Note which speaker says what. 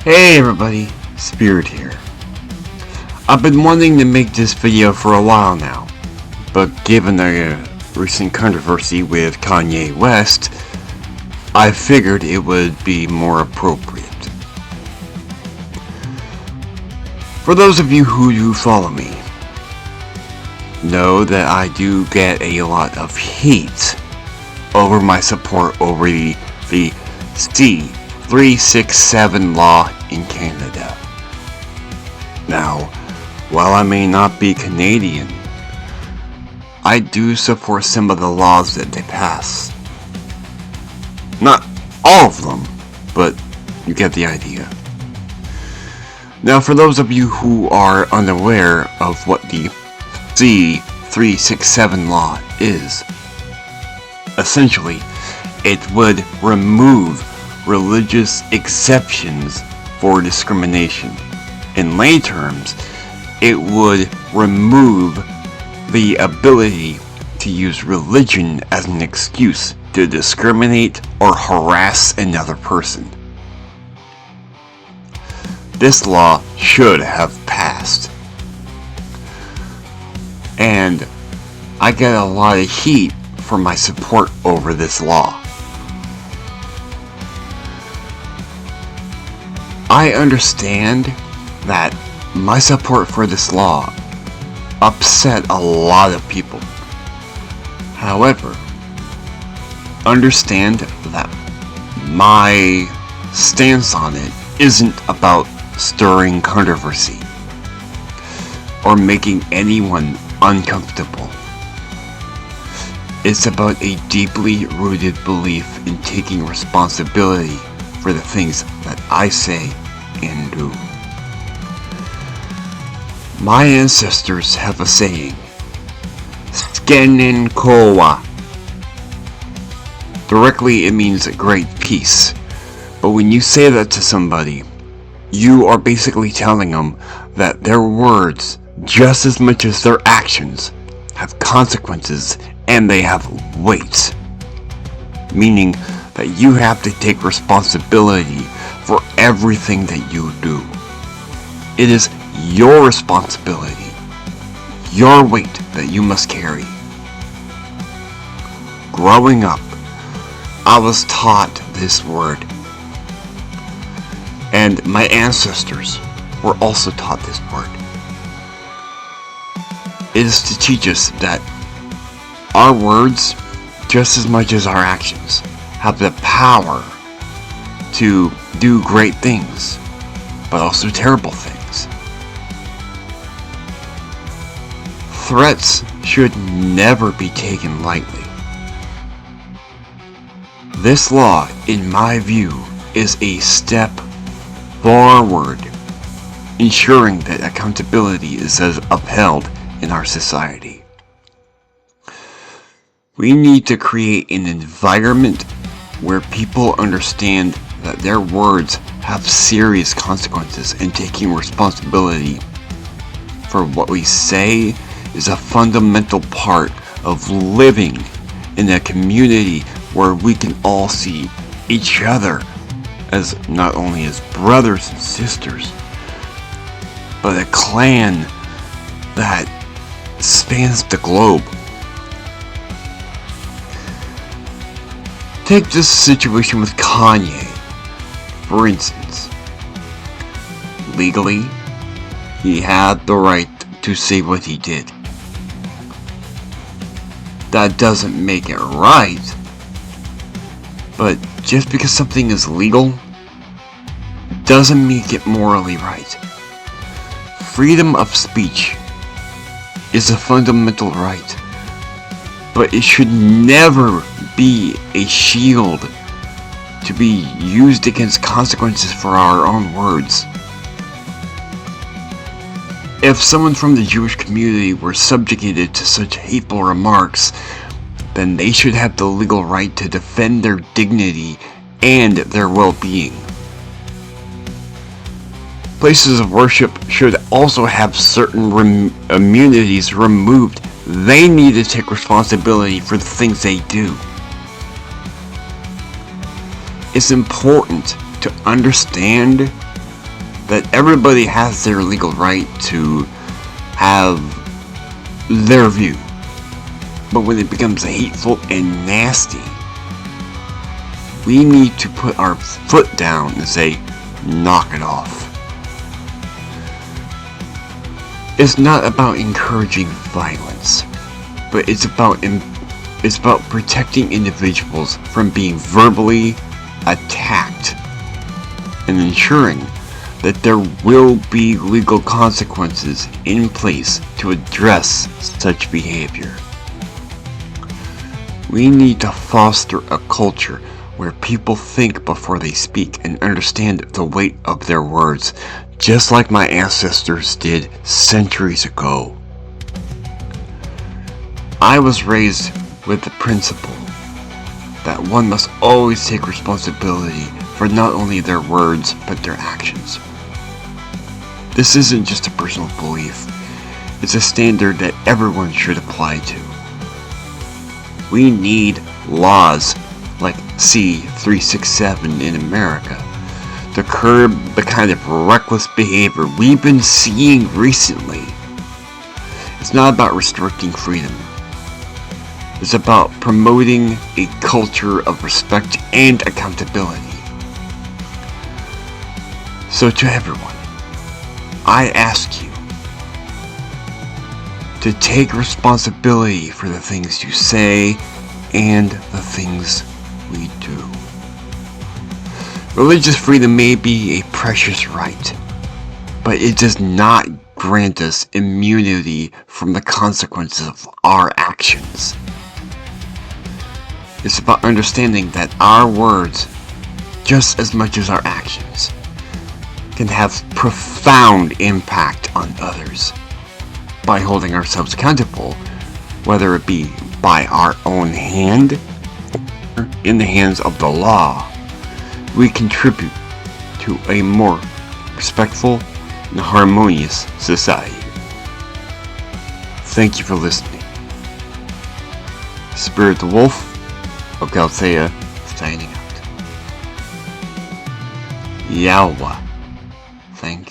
Speaker 1: Hey everybody, Spirit here. I've been wanting to make this video for a while now, but given the recent controversy with Kanye West, I figured it would be more appropriate. For those of you who do follow me, know that I do get a lot of hate over my support over the C-367 law in Canada. Now, while I may not be Canadian, I do support some of the laws that they pass. Not all of them, but you get the idea. Now, for those of you who are unaware of what the C-367 law is, essentially, it would remove religious exceptions for discrimination. In lay terms, it would remove the ability to use religion as an excuse to discriminate or harass another person. This law should have passed. And I get a lot of heat for my support over this law. I understand that my support for this law upset a lot of people. However, understand that my stance on it isn't about stirring controversy or making anyone uncomfortable. It's about a deeply rooted belief in taking responsibility for the things that I say and do. My ancestors have a saying, Skenen Kowa. Directly it means great peace, but when you say that to somebody, you are basically telling them that their words, just as much as their actions, have consequences and they have weight. Meaning that you have to take responsibility for everything that you do. It is your responsibility, your weight that you must carry. Growing up, I was taught this word, and my ancestors were also taught this word. It is to teach us that our words, just as much as our actions, have the power to do great things, but also terrible things. Threats should never be taken lightly. This law, in my view, is a step forward, ensuring that accountability is upheld in our society. We need to create an environment where people understand that their words have serious consequences, and taking responsibility for what we say is a fundamental part of living in a community where we can all see each other as not only as brothers and sisters, but a clan that spans the globe. Take this situation with Kanye, for instance. Legally, he had the right to say what he did. That doesn't make it right, but just because something is legal doesn't make it morally right. Freedom of speech is a fundamental right, but it should never be a shield to be used against consequences for our own words. If someone from the Jewish community were subjugated to such hateful remarks, then they should have the legal right to defend their dignity and their well-being. Places of worship should also have certain immunities removed. They need to take responsibility for the things they do. It's important to understand that everybody has their legal right to have their view. But when it becomes hateful and nasty, we need to put our foot down and say, knock it off. It's not about encouraging violence, but it's about protecting individuals from being verbally attacked and ensuring that there will be legal consequences in place to address such behavior. We need to foster a culture where people think before they speak and understand the weight of their words, just like my ancestors did centuries ago. I was raised with the principle that one must always take responsibility for not only their words, but their actions. This isn't just a personal belief, it's a standard that everyone should apply to. We need laws like C-367 in America to curb the kind of reckless behavior we've been seeing recently. It's not about restricting freedom. It's about promoting a culture of respect and accountability. So to everyone, I ask you to take responsibility for the things you say and the things we do. Religious freedom may be a precious right, but it does not grant us immunity from the consequences of our actions. It's about understanding that our words, just as much as our actions, can have profound impact on others. By holding ourselves accountable, whether it be by our own hand or in the hands of the law, we contribute to a more respectful and harmonious society. Thank you for listening. Spirit the Wolf of Galthea signing out. Yawa. Thank you.